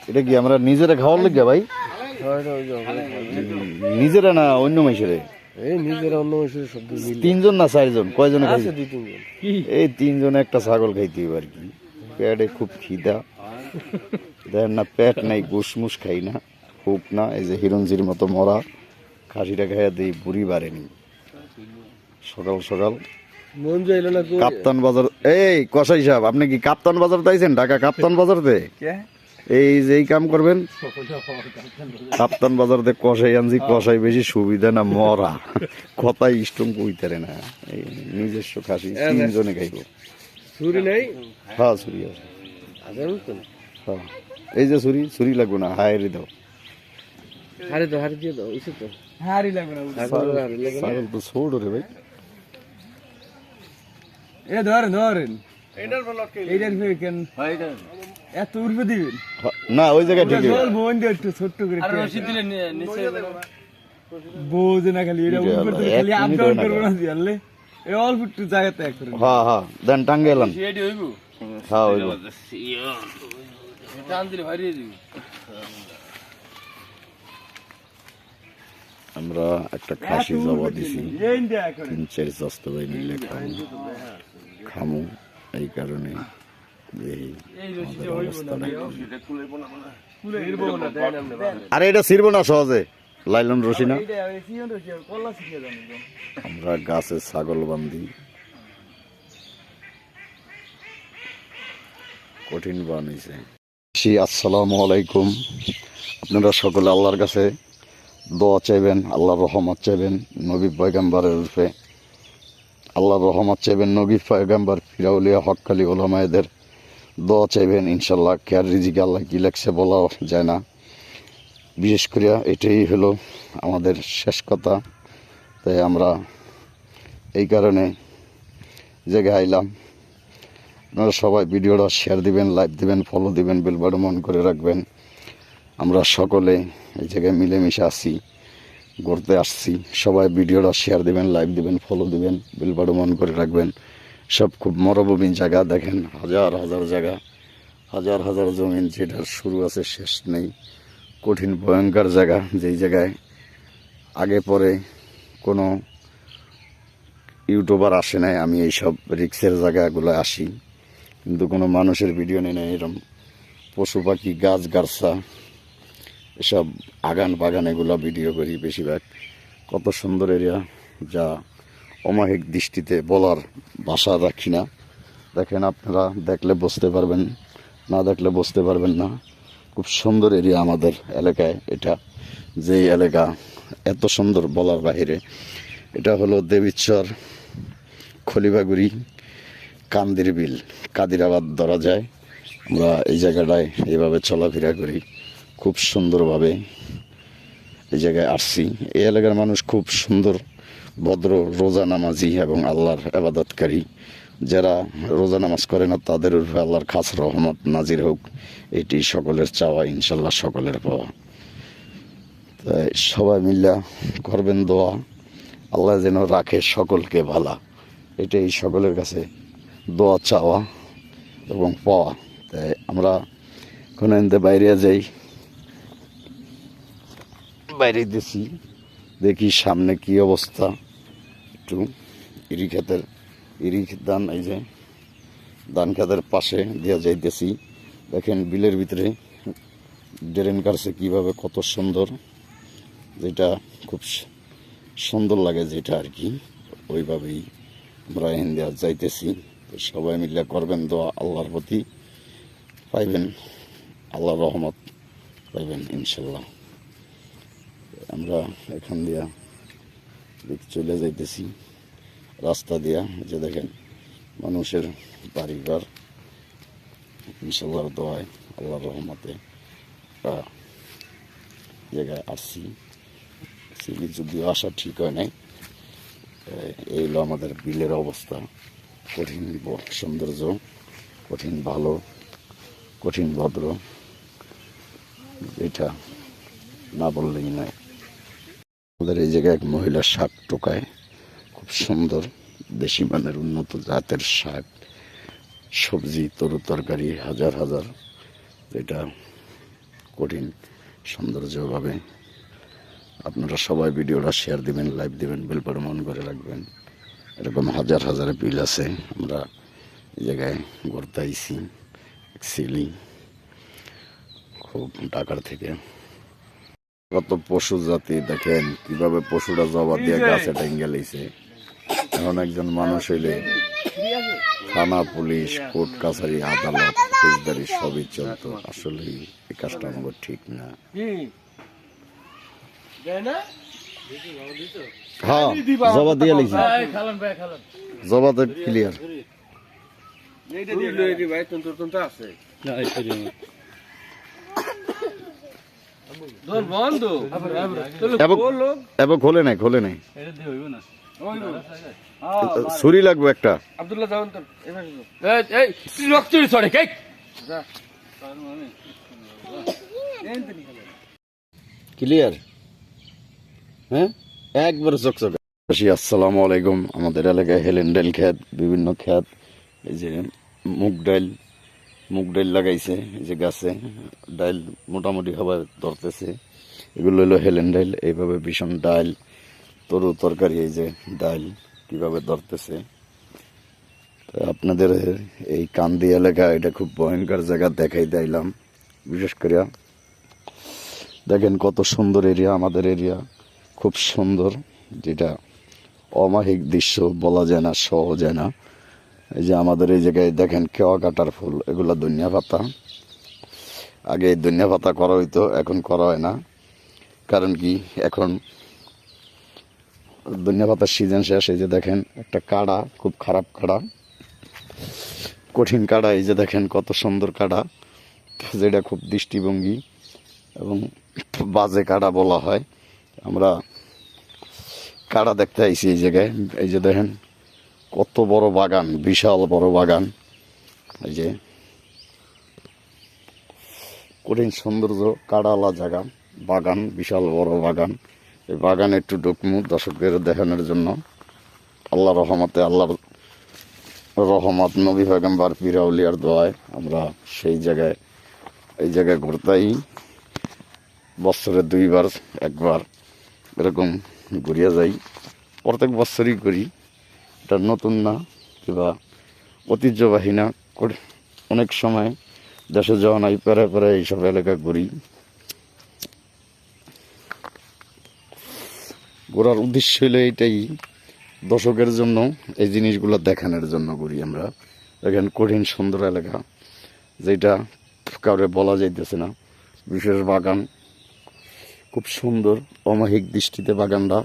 এটা কি আমরা নিজেরা খাওয়ার লাগে ভাই? নিজেরা না অন্য মানুষের? এই নিজেরা অন্য মানুষের শব্দ। তিনজন না চারজন? কয়জনে খাইছে? এই তিনজনে একটা ছাগল খাইতে আর কি। পেটে খুব খিদা, দেখেন না, পেট নাই, গুসমুস খাই না, খুব না। এই যে হিরঞ্জির মতো মরা খাসিটা খাইয়া দিই, বুড়ি বাড়েনি। সকাল সকাল কাপ্তান বাজার। এই কসাই সাহেব, আপনি কি কাপ্তান বাজার তাইছেন? ঢাকা কাপ্তান বাজার দে এই যে এই কাম করবেন, কাপ্তান বাজার দে কসাই আনছি। কসাই বেশি সুবিধা না, মরা কথাই স্ট্রং কইতারে না। এই নিজস্ব খাসি তিনজনে খাইব। ছুরি নাই? হ্যাঁ ছুরি আছে। হ্যাঁ এই যে ছুরি, ছুরি লাগবে না, হায়ারি দাও। হাড়ি দাও, হাড়ি দিয়ে দাও। ইসে তো হাড়ি লাগবে না, ছাগল তো ছোট রে ভাই। এ ধরেন ধরেন, এইটার ব্লক এইটার কেন এত উড়বে দিবেন না? ওই জায়গায় ঠিক আছে, বোন দিয়ে একটু ছোট করে আর রশি দিলে নিচে বোঝে না, খালি এটা উড়বে তো, খালি আপ ডাউন করব না দিলে এই অল্প একটু জায়গাতে এক করে। হ্যাঁ হ্যাঁ দেন, টাঙ্গে এলাম। রেডি হইব? হ্যাঁ হইব। টান দিলে ভারিয়ে দিব। আমরা একটা খাসি জবা দিছি, 3-4 স্বাস্থ্য ভাই মিলে খামু। এই কারণে আরে এটা ছিড়বো না সহজে, লাইলন রশি না। আমরা গাছে ছাগল বান্ধি, কঠিন বানিয়েছে। আসসালামু আলাইকুম। আপনারা সকলে আল্লাহর কাছে দোয়া চাইবেন, আল্লাহর রহমত চাইবেন নবী পয়গম্বরের রূপে। আল্লাহর রহমত চাইবেন নবী পয়গম্বর ফিরাউলিয়া হক্কালি ওলামায়েদের দোয়া চাইবেন। ইনশাল্লাহ কেয়ার রিজিকে আল্লাহ কি লেখছে বলা যায় না। বিশেষ করে এটাই হলো আমাদের শেষ কথা। তাই আমরা এই কারণে জায়গায় আইলাম। আপনারা সবাই ভিডিওটা শেয়ার দিবেন, লাইক দিবেন, ফলো দিবেন, বেল বাটন অন করে রাখবেন। আমরা সকলে এই জায়গায় মিলেমিশে আসি, ঘুরতে আসছি। সবাই ভিডিওটা শেয়ার দিবেন, লাইক দিবেন, ফলো দিবেন, বেল বাটন অন করে রাখবেন। সব খুব মরুভূমি জায়গা, দেখেন হাজার হাজার জায়গা, হাজার হাজার জমিন, যেটার শুরু আছে শেষ নেই। কঠিন ভয়ঙ্কর জায়গা, যেই জায়গায় আগে পরে কোনো ইউটিউবার আসে নাই। আমি এইসব রিক্সের জায়গাগুলো আসি, কিন্তু কোনো মানুষের ভিডিও নেই না। এরকম পশু পাখি, গাছ গাছরা, এসব আগান বাগান, এগুলো ভিডিও করি বেশিরভাগ। কত সুন্দর এরিয়া, যা অমায়িক দৃষ্টিতে বলার ভাষা রাখি না। দেখেন আপনারা দেখলে বুঝতে পারবেন, না দেখলে বুঝতে পারবেন না। খুব সুন্দর এরিয়া আমাদের এলাকায় এটা। যে এলাকা এত সুন্দর বলার বাহিরে। এটা হলো দেবীচর, খলিবাগুড়ি, কান্দির বিল, কাদিরাবাদ ধরা যায়। আমরা এই জায়গাটায় এইভাবে চলাফেরা করি খুব সুন্দরভাবে। এই জায়গায় আসছি। এই এলাকার মানুষ খুব সুন্দর, ভদ্র, রোজা নামাজি এবং আল্লাহর ইবাদতকারী। যারা রোজা নামাজ করে না তাদের উপরে আল্লাহর খাস রহমত নাজির হোক, এটি সকলের চাওয়া, ইনশাল্লাহ সকলের পাওয়া। তাই সবাই মিল্লা করবেন দোয়া, আল্লাহ যেন রাখে সকলকে ভালা। এটাই সকলের কাছে দোয়া চাওয়া এবং পাওয়া। তাই আমরা কোনো এনতে বাইরে যাই, বাইরে দিছি, দেখি সামনে কি অবস্থা। একটু ইরি ক্ষেতের, ইরি ধান, এই যে ধান ক্ষেতের পাশে দিয়ে যাইতেছি। দেখেন বিলের ভিতরে ড্রেন কাটছে কীভাবে, কত সুন্দর, যেটা খুব সুন্দর লাগে যেটা আর কি। ওইভাবেই আমরা এখান দিয়ে যাইতেছি। তো সবাই মিলে করবেন দোয়া, আল্লাহর প্রতি পাইবেন আল্লাহর রহমত, পাইবেন ইনশাল্লাহ। আমরা এখান দিয়া চলে যাইতেছি রাস্তা দিয়া, যে দেখেন মানুষের বাড়িঘর, ইনশাল্লাহর দোয়ায়, আল্লাহর রহমতে জায়গায় আসছি। সিবি যদিও আসা ঠিক হয় নাই। এই হলো আমাদের বিলের অবস্থা। কঠিন সৌন্দর্য, কঠিন ভালো, কঠিন ভদ্র, এটা না বললেই নয়। আমাদের এই জায়গায় এক মহিলা শাক টোকায়, খুব সুন্দর দেশি মানের উন্নত জাতের শাক, সবজি, তরু তরকারি, হাজার হাজার এটা কঠিন সৌন্দর্যভাবে আপনারা সবাই ভিডিওটা শেয়ার দিবেন, লাইভ দিবেন, বেল বাটন অন করে রাখবেন। এরকম হাজার হাজার বিল আছে, আমরা এই জায়গায় ঘুরতে আইছি অ্যাকচুয়ালি খুব ঢাকার থেকে। কত পশু জাতি দেখেন কিভাবে পশুরা জবা দিয়ে গাছে টেঙ্গে লইছে। এখন একজন মানুষ হইলে থানা, পুলিশ, কোর্ট কাছারি, আদালত, ফৌজদারি সবই চলতো। আসলে এই কাজটা আমাদের ঠিক না। হ্যাঁ, জবা দিয়ে লিখছি, জবাতে ক্লিয়ার। এবার খোলে নাই, খোলে নাই, ছুরি লাগবে একটা। ক্লিয়ার, হ্যাঁ, একবার চকচকে। আসসালামু আলাইকুম। আমাদের এলাকায় হেলেন্ডাইল ক্ষেত, বিভিন্ন ক্ষেত, এই যে মুগ ডাইল লাগাইছে, এই যে গাছে ডাইল মোটামুটি হবার ধরতেছে। এগুলো হলো হেলেন্ডাইল। এইভাবে ভীষণ ডাইল, তরু তরকারি, এই যে ডাইল কিভাবে ধরতেছে। আপনাদের এই কান্দি এলাকা, এটা খুব ভয়ঙ্কর জায়গা দেখাই দিলাম। বিশেষ করে দেখেন কত সুন্দর এরিয়া, আমাদের এরিয়া খুব সুন্দর, যেটা অমায়িক দৃশ্য বলা যায় না, সহজ যায় না। এই যে আমাদের এই জায়গায় দেখেন কেওয়া কাটার ফুল, এগুলা ধনিয়া পাতা। আগে ধনিয়া পাতা করা হইতো, এখন করা হয় না। কারণ কি, এখন ধনিয়া পাতার সিজন শেষ। এই যে দেখেন একটা কাড়া, খুব খারাপ কাড়া, কঠিন কাড়া। এই যে দেখেন কত সুন্দর কাড়া, যেটা খুব দৃষ্টিভঙ্গি এবং বাজে কাড়া বলা হয়। আমরা কাড়া দেখতে আইছি এই জায়গায়। এই যে দেখেন কত বড় বাগান, বিশাল বড় বাগান। এই যে কঠিন সৌন্দর্য, কাড়ালা জায়গা, বাগান, বিশাল বড় বাগান। এই বাগানে একটু ঢুকমু দর্শকদের দেখানোর জন্য। আল্লাহ রহমতে, আল্লাহর রহমত, নবী পয়গম্বর, পীর আউলিয়ার দোয়ায় আমরা সেই জায়গায়, এই জায়গায় ঘুরতেই বছরে 2 বার 1 বার এরকম ঘুরিয়া যাই। প্রত্যেক বছরই করি, এটা নতুন না কিংবা ঐতিহ্যবাহী না। অনেক সময় দেশে যাওয়া নাই, পেরে পেরে এইসব এলাকা ঘুরি। ঘোরার উদ্দেশ্য হলো এইটাই, দর্শকের জন্য এই জিনিসগুলো দেখানোর জন্য ঘুরি আমরা। দেখেন কঠিন সুন্দর এলাকা, যেটা কাউরে বলা যাইতেছে না। বিশেষ বাগান, খুব সুন্দর অমায়িক দৃষ্টিতে বাগানটা,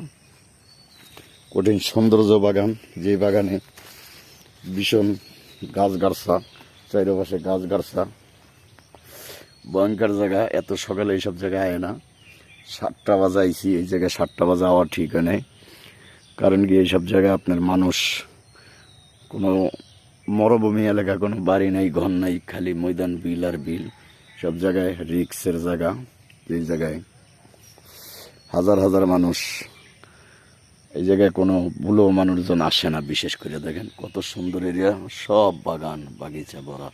কঠিন সৌন্দর্য বাগান। যে বাগানে ভীষণ গাছগাছরা, চারিপাশে গাছগাছরা, ভয়ঙ্কর জায়গা। এত সকালে এইসব জায়গায় আয় না। 7টা বাজে আইছি, এই জায়গায় 7টা বাজে আওয়ার ঠিক নেই। কারণ কি, এইসব জায়গায় আপনার মানুষ, কোনো মরুভূমি এলাকা, কোনো বাড়ি নাই, ঘর নাই, খালি ময়দান, বিল আর বিল। সব জায়গায় রিক্সের জায়গা। এই জায়গায় হাজার হাজার মানুষ, এই জায়গায় কোনো ভুলো মানুষজন আসে না। বিশেষ করে দেখেন কত সুন্দর এরিয়া, সব বাগান বাগিচা ভরা।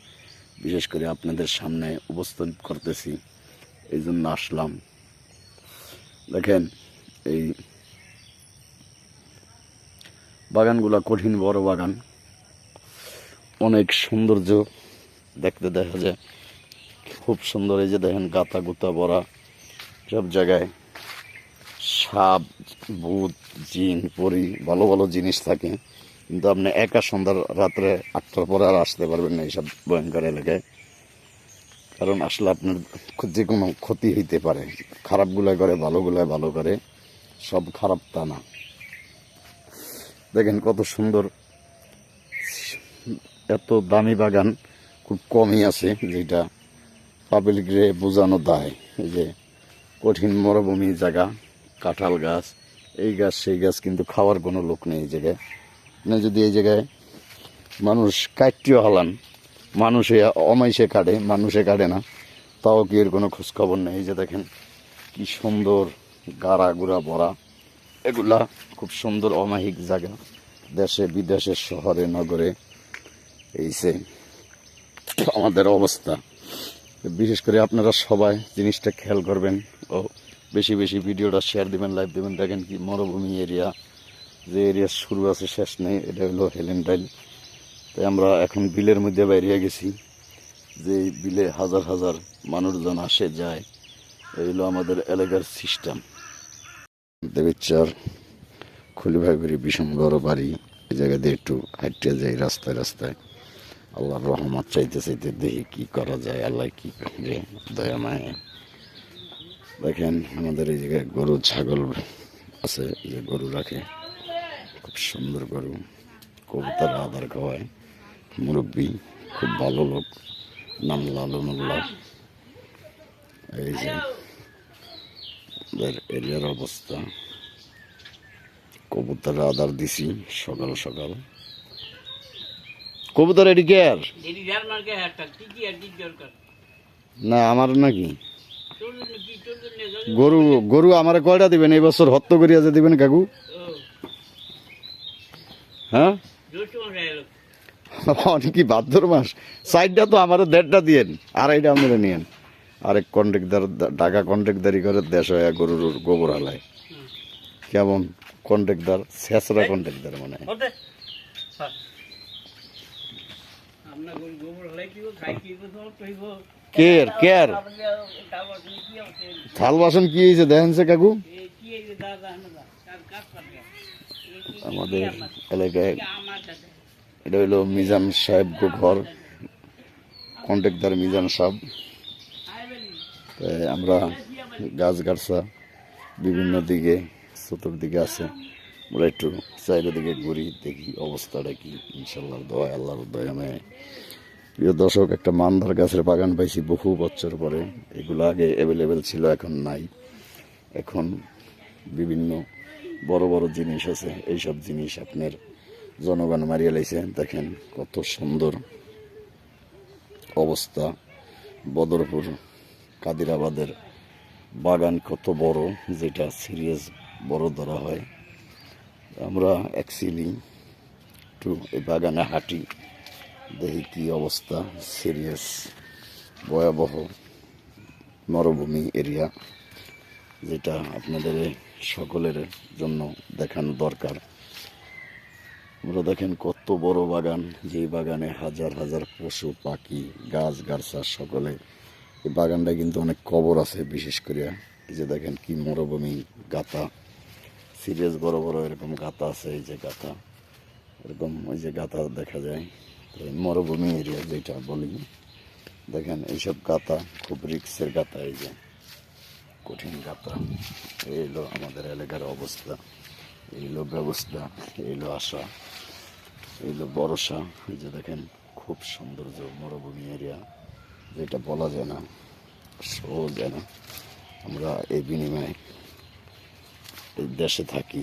বিশেষ করে আপনাদের সামনে উপস্থাপন করতেছি, এই জন্য আসলাম। দেখেন এই বাগানগুলা কঠিন বড় বাগান, অনেক সৌন্দর্য দেখতে দেখা যায়, খুব সুন্দর। এই যে দেখেন গাতা গুতা ভরা, সব জায়গায় সাপ, ভূত, জিন, পরি, ভালো ভালো জিনিস থাকে। কিন্তু আপনি একা সন্ধ্যার রাত্রে 8টার পরে আর আসতে পারবেন না এইসব ভয়ঙ্কর এলাকায়। কারণ আসলে আপনার যে কোনো ক্ষতি হইতে পারে। খারাপগুলায় করে, ভালোগুলায় ভালো করে, সব খারাপ তা না। দেখেন কত সুন্দর, এত দামি বাগান খুব কমই আছে, যেটা পাবলিকরে বোঝানো দায়। এই যে কঠিন মরুভূমি জায়গা, কাঁঠাল গাছ, এই গাছ সেই গাছ, কিন্তু খাওয়ার কোনো লোক নেই এই জায়গায়। মানে যদি এই জায়গায় মানুষ কাটটিও হালান, মানুষে অমাইসে কাটে, মানুষে কাটে না, তাও কি এর কোনো খোঁজখবর নেই। এই যে দেখেন কি সুন্দর গাড়া গুড়া ভরা, এগুলা খুব সুন্দর অমায়িক জায়গা। দেশে বিদেশে, শহরে নগরে, এই সে আমাদের অবস্থা। বিশেষ করে আপনারা সবাই জিনিসটা খেয়াল করবেন ও বেশি বেশি ভিডিওটা শেয়ার দিবেন, লাইভ দিবেন। দেখেন কি মরুভূমি এরিয়া, যে এরিয়া শুরু আছে শেষ নেই, এটা হলো হেলেন্ডাইল। তাই আমরা এখন বিলের মধ্যে বাইরে গেছি, যে এই বিলে হাজার হাজার মানুষজন আসে যায়। এই হলো আমাদের এলাকার সিস্টেম। দেবিচার খলিভাইগুড়ি ভীষণ বড় বাড়ি, এই জায়গা দিয়ে একটু হাঁটতে যাই রাস্তায় রাস্তায়। আল্লাহর রহমত চাইতে চাইতে দেখি কি করা যায়, আল্লাহ কি করে দয়া মায়। দেখেন আমাদের এই জায়গায় গরু ছাগল আছে, এই যে গরু রাখে, খুব সুন্দর গরু। কবুতর আদার খাওয়ায়, মুরব্বী খুব ভালো লোক, নাম লালনুল্লাহ। এই যে এরিয়ার অবস্থা, কবুতর আদার দিছি সকাল সকাল। কবুতর এদিকে আর না আমার নাকি গরু গরু আমার কয়টা দিবেন এই বছর? হত্য করিয়া যে দিবেন কাকু? হ্যাঁ কি ভাদ্র মাস? সাইডটা তো আমার 1.5টা দিয়েন, আড়াইটা আপনারা নিয়েন। আরেক কন্ট্রাক্টদার টাকা কন্ট্রাক্টদারি করে দেশ হয়ে গরুর গোবর হালায়। কেমন কন্ট্রাক্টদার? শেষরা কন্ট্রাক্টদার মানে। কের কের থাল বাসন কি হয়েছে দেখেন সে কাকু? আমাদের এলাকায় এটা হইলো মিজান সাহেব ঘর, কন্ট্রাক্টর মিজান সাহেব। আমরা গাছ গাছরা বিভিন্ন দিকে চতুর্দিকে আছে, আমরা একটু চারিদিকে ঘুরি, দেখি অবস্থাটা কি। ইনশাল্লাহ দোয়া, আল্লাহর দয়ামে। প্রিয় দর্শক, একটা মান্দার গাছের বাগান পাইছি বহু বছর পরে। এগুলো আগে অ্যাভেলেবেল ছিল, এখন নাই। এখন বিভিন্ন বড় বড় জিনিস আছে, এইসব জিনিস আপনার জনগণ মারিয়া লাইছে। দেখেন কত সুন্দর অবস্থা। বদরপুর কাদিরাবাদের বাগান কত বড়, যেটা সিরিয়াস বড় ধরা হয়। আমরা অ্যাকচুয়ালি একটু এই বাগানে হাঁটি, দেখি কি অবস্থা। সিরিয়াস ভয়াবহ মরুভূমি এরিয়া, যেটা আপনাদের সকলের জন্য দেখানো দরকার। আমরা দেখেন কত বড় বাগান, যে বাগানে হাজার হাজার পশু পাখি গাছ গাছরা সকলে। এই বাগানটা কিন্তু অনেক কবর আছে, বিশেষ করে এই যে দেখেন কি মরুভূমি গাতা, সিরিয়াস বড় বড় এরকম গাতা আছে। এই যে গাতা এরকম, ওই যে গাতা দেখা যায়। মরুভূমি এরিয়া যেটা বলি, দেখেন এইসব গাতা খুব রিক্সের গাতা, এই যে কঠিন গাতা। এই হলো আমাদের এলাকার অবস্থা, এই হলো ব্যবস্থা, এই হলো আশা, এই হলো ভরসা। এই যে দেখেন খুব সৌন্দর্য মরুভূমি এরিয়া, যেটা বলা যায় না, সহজ যায় না। আমরা এই বিনিময়ে এই দেশে থাকি।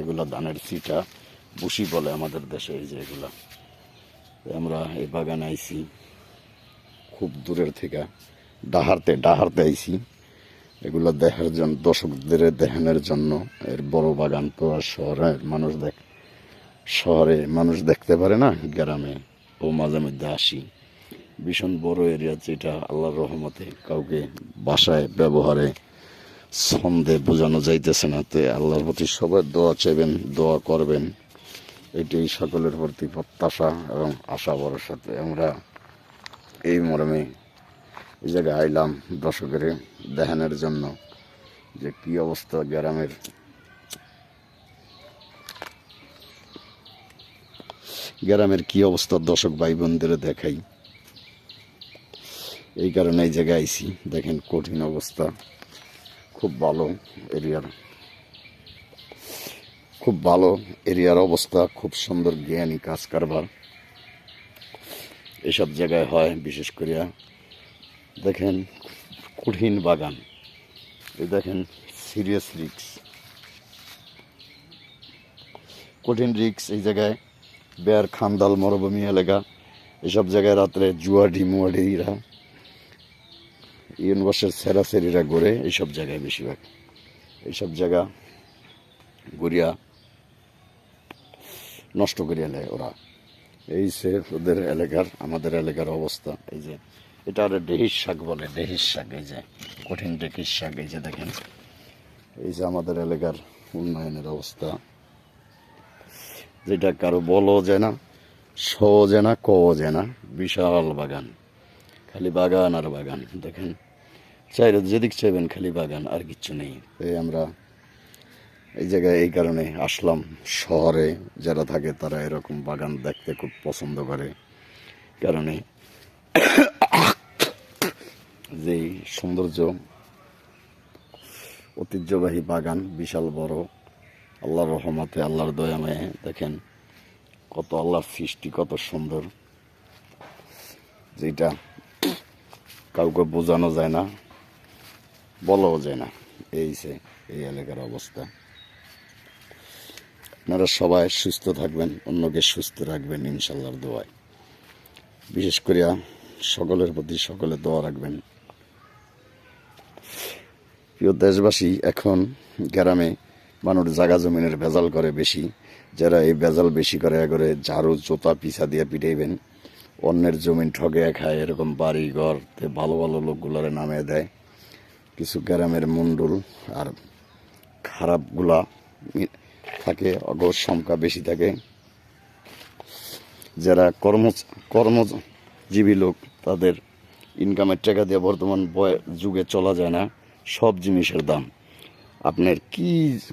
এগুলা ধানের চিটা বুসি বলে আমাদের দেশে। এই যে এগুলা, আমরা এই বাগানে আইছি খুব দূরের থেকে, ডাহারতে আইছি এগুলা দেখার জন্য, দর্শকদের দেখানোর জন্য। এর বড় বাগান তো আর শহরে মানুষ দেখতে পারে না, গ্রামে ও মাঝে মধ্যে আসি। ভীষণ বড় এরিয়া, যেটা আল্লাহর রহমতে কাউকে বাসায় ব্যবহারে ছন্দে বোঝানো যাইতেছে না। তো আল্লাহর প্রতি সবাই দোয়া চাইবেন, দোয়া করবেন, এটাই সকলের প্রতি প্রত্যাশা এবং আশা ভরসাতে আমরা এই মরমে এই জায়গায় আইলাম দর্শকের দেখানোর জন্য যে কি অবস্থা গ্রামের কি অবস্থা। দর্শক ভাই বোনদের দেখাই, এই কারণে এই জায়গায় আইছি। দেখেন কঠিন অবস্থা, খুব ভালো এরিয়ার অবস্থা, খুব সুন্দর জ্ঞানী কাজ কারবার এসব জায়গায় হয়। বিশেষ করিয়া দেখেন কঠিন বাগান, এই দেখেন সিরিয়াস রিক্স, কঠিন রিক্স। এই জায়গায় বেয়ার খান্দাল মরুভূমি এলাকা, এসব জায়গায় রাত্রে মুয়াডিরা ইউনিভার্সের সেরাসেরিরা ঘুরে এইসব জায়গায়, বেশিরভাগ এইসব জায়গা ঘুরিয়া নষ্ট করিয়া নেয় ওরা। এই সে ওদের এলাকার, আমাদের এলাকার অবস্থা। এই যে এটা আর ডেহির শাক বলে, ডেহির শাক। এই যে কঠিন ডেহির শাক, এই যে দেখেন, এই যে আমাদের এলাকার উন্নয়নের অবস্থা, যেটা কারো বলও যায় না, শও যায় না, কও যায় না। বিশাল বাগান, খালি বাগান আর বাগান। দেখেন চাইরে যেদিক চাইবেন খালি বাগান, আর কিচ্ছু নেই। তাই আমরা এই জায়গায় এই কারণে আসলাম। শহরে যারা থাকে তারা এরকম বাগান দেখতে খুব পছন্দ করে, কারণে যেই সৌন্দর্য, ঐতিহ্যবাহী বাগান, বিশাল বড়, আল্লাহর রহমতে, আল্লাহর দয়াময়ে দেখেন কত আল্লাহর সৃষ্টি, কত সুন্দর, যেটা কাউকে বোঝানো যায় না, বলাও যায় না। এই যে এই এলাকার অবস্থা। আপনারা সবাই সুস্থ থাকবেন, অন্যকে সুস্থ রাখবেন ইনশাল্লাহর দোয়ায়। বিশেষ করে সকলের প্রতি সকলে দোয়া রাখবেন। প্রিয় দেশবাসী, এখন গ্রামে মানুষ জাগা জমিনের ভেজাল করে বেশি। যারা এই ভেজাল বেশি করে ঝাড়ু জোতা পিছা দিয়ে পিটাইবেন, অন্যের জমিন ঠগে খায়, এরকম বাড়ি ঘরতে ভালো ভালো লোকগুলোরে নামিয়ে দেয় কিছু গ্রামের মন্ডল। আর খারাপগুলা থাকে, অগর সংখ্যা বেশি থাকে। যারা কর্মজীবী লোক, তাদের ইনকামের টাকা দিয়ে বর্তমান যুগে চলা যায় না। সব জিনিসের দাম, আপনার কি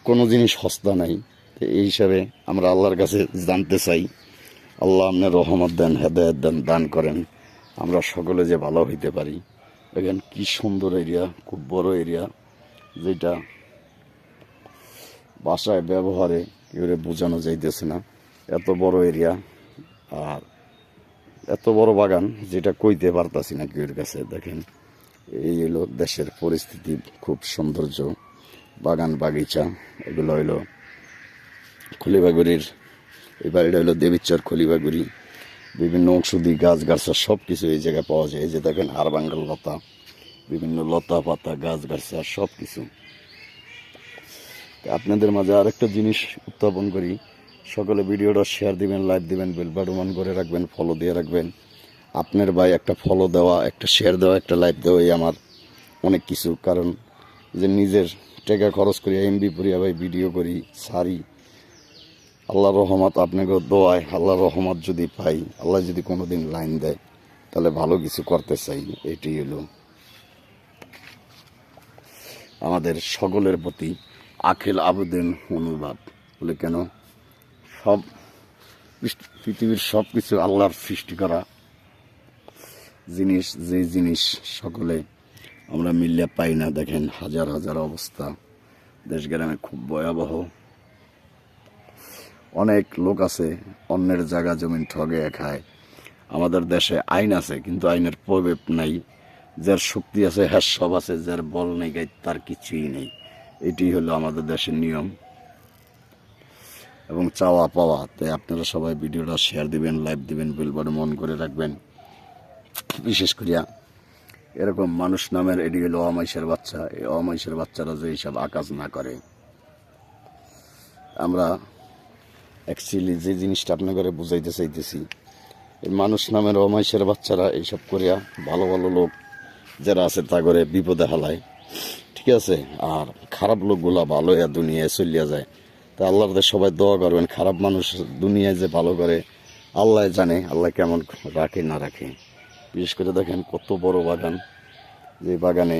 কোনো জিনিস সস্তা নাই। তো এই হিসাবে আমরা আল্লাহর কাছে জানতে চাই, আল্লাহ আপনার রহমত দেন, হেদায়েত দেন, দান করেন, আমরা সকলে যে ভালো হইতে পারি। দেখেন কি সুন্দর এরিয়া, খুব বড় এরিয়া, যেটা ভাষায় ব্যবহারে এবারে বোঝানো যাইতেছে না। এত বড় এরিয়া আর এত বড় বাগান, যেটা কইতে পারতাছি না কেউর কাছে। দেখেন এই হলো দেশের পরিস্থিতি, খুব সৌন্দর্য, বাগান বাগিচা। এগুলো হইলো খলিবাগুড়ির, এই বাড়িটা হইলো দেবীচর খলিবাগুড়ি। বিভিন্ন ঔষধি গাছ গাছা সব কিছু এই জায়গায় পাওয়া যায়। এই যে দেখেন হাড়ভাঙ্গাল লতা, বিভিন্ন লতা পাতা গাছ গাছা সব কিছু। আপনাদের মাঝে আরেকটা জিনিস উত্থাপন করি, সকলে ভিডিওটা শেয়ার দিবেন, লাইক দিবেন, বেল বাটন অন করে রাখবেন, ফলো দিয়ে রাখবেন। আপনার ভাই একটা ফলো দেওয়া, একটা শেয়ার দেওয়া, একটা লাইক দেওয়াই আমার অনেক কিছু। কারণ যে নিজের টাকা খরচ করি, এমবি পড়িয়া ভাই ভিডিও করি, সারি, আল্লাহর রহমত আপনাকে দোয়ায়, আল্লাহর রহমত যদি পাই, আল্লাহ যদি কোনোদিন লাইন দেয়, তাহলে ভালো কিছু করতে চাই। এটি হলো আমাদের সকলের প্রতি আখিল আবেদন, অনুবাদ। বলে কেন, সব পৃথিবীর সব কিছু আল্লাহর সৃষ্টি করা জিনিস, যে জিনিস সকলে আমরা মিলিয়ে পাই না। দেখেন হাজার হাজার অবস্থা, দেশ গ্রামে খুব ভয়াবহ। অনেক লোক আছে অন্যের জায়গা জমিন ঠগে খায়। আমাদের দেশে আইন আছে, কিন্তু আইনের প্রভাব নাই। যার শক্তি আছে হ্যাঁ সব আছে, যার বল নেই গাই তার কিছুই নেই। এটি হলো আমাদের দেশের নিয়ম এবং চাওয়া পাওয়া। তাই আপনারা সবাই ভিডিওটা শেয়ার দিবেন, লাইক দিবেন, বেল বাটন অন করে রাখবেন। বিশেষ করিয়া এরকম মানুষ নামের, এটি হলো অমাইশের বাচ্চা। এই অমাইশের বাচ্চারা যে এইসব আকাজ না করে, আমরা অ্যাকচুয়ালি যে জিনিসটা আপনাকে বুঝাইতে চাইতেছি, এই মানুষ নামের অমাইশের বাচ্চারা এইসব করিয়া ভালো ভালো লোক যারা আছে তা করে বিপদে হালায়, ঠিক আছে। আর খারাপ লোকগুলা ভালো দুনিয়ায় চলিয়া যায়। তা আল্লাহর সবাই দোয়া করবেন, খারাপ মানুষ দুনিয়ায় যে ভালো করে আল্লাহ জানে, আল্লাহ কেমন রাখে না রাখে। বিশেষ করে দেখেন কত বড় বাগান, যে বাগানে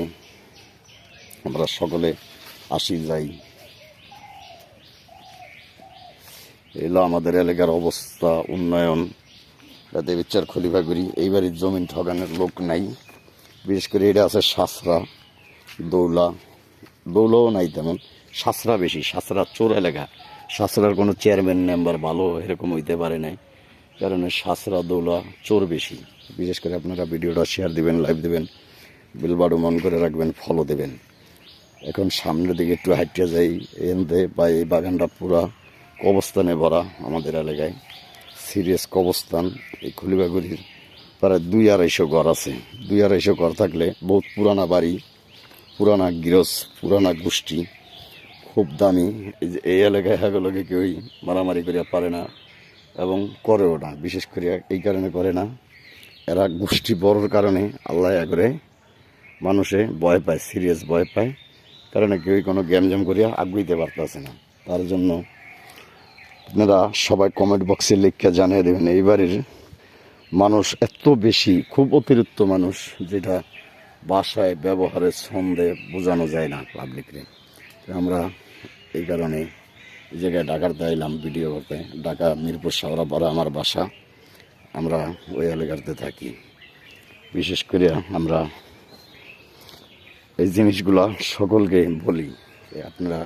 আমরা সকলে আসি যাই। এলো আমাদের এলাকার অবস্থা, উন্নয়ন। দেবীচার খলিফাগুড়ি, এই বাড়ির জমিন ঠগানোর লোক নাই। বিশেষ করে এটা আছে সাসরা, দৌলাও নাই তেমন, সাসরা বেশি। সাসরা চোর এলাকা, সাসরার কোনো চেয়ারম্যান মেম্বার ভালো এরকম হইতে পারে নাই, কারণ সাসরা দৌলা চোর বেশি। বিশেষ করে আপনারা ভিডিওটা শেয়ার দিবেন, লাইভ দেবেন, বেল বাটন অন করে রাখবেন, ফলো দেবেন। এখন সামনের দিকে একটু হাঁটতে যাই, এনতে বা এই বাগানটা পুরা কবস্থানে ভরা। আমাদের এলাকায় সিরিয়াস কবস্থান। এই খলিবাগুড়ির প্রায় 200-250 ঘর আছে। 200-250 ঘর থাকলে বহুত পুরানা বাড়ি, পুরানা গৃহস, পুরানা গোষ্ঠী, খুব দামি। এই এলাকায় হাগুলোকে কেউই মারামারি করিয়া পারে না এবং করেও না। বিশেষ করে এই কারণে করে না, এরা গোষ্ঠী বড়োর কারণে আল্লাহ করে মানুষে ভয় পায়, সিরিয়াস ভয় পায়, কারণে কেউই কোনো গ্যামজাম করিয়া আগুইতে পারতেছে না। তার জন্য আপনারা সবাই কমেন্ট বক্সে লিখে জানিয়ে দেবেন এইবারের মানুষ এত বেশি, খুব অতিরিক্ত মানুষ, যেটা ভাষায় ব্যবহারের ছন্দে বোঝানো যায় না পাবলিকরে। আমরা এই কারণে এই জায়গায় ঢাকাতে এলাম ভিডিও করতে। ঢাকা মিরপুর শাওরাপাড়া আমার বাসা, আমরা ওই এলাকাতে থাকি। বিশেষ করে আমরা এই জিনিসগুলা সকলকে বলি, আপনারা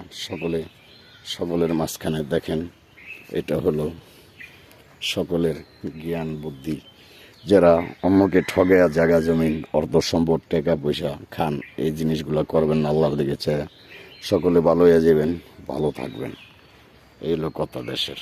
সকলের মাঝখানে দেখেন, এটা হলো সকলের জ্ঞান বুদ্ধি। যারা অন্যকে ঠগেয়া জায়গা জমিন অর্থ সম্পদ টাকা পয়সা খান, এই জিনিসগুলো করবেন না। আল্লাহর দিকে চায় সকলে ভালো হয়ে যাবেন, ভালো থাকবেন। এই হলো কথা দেশের।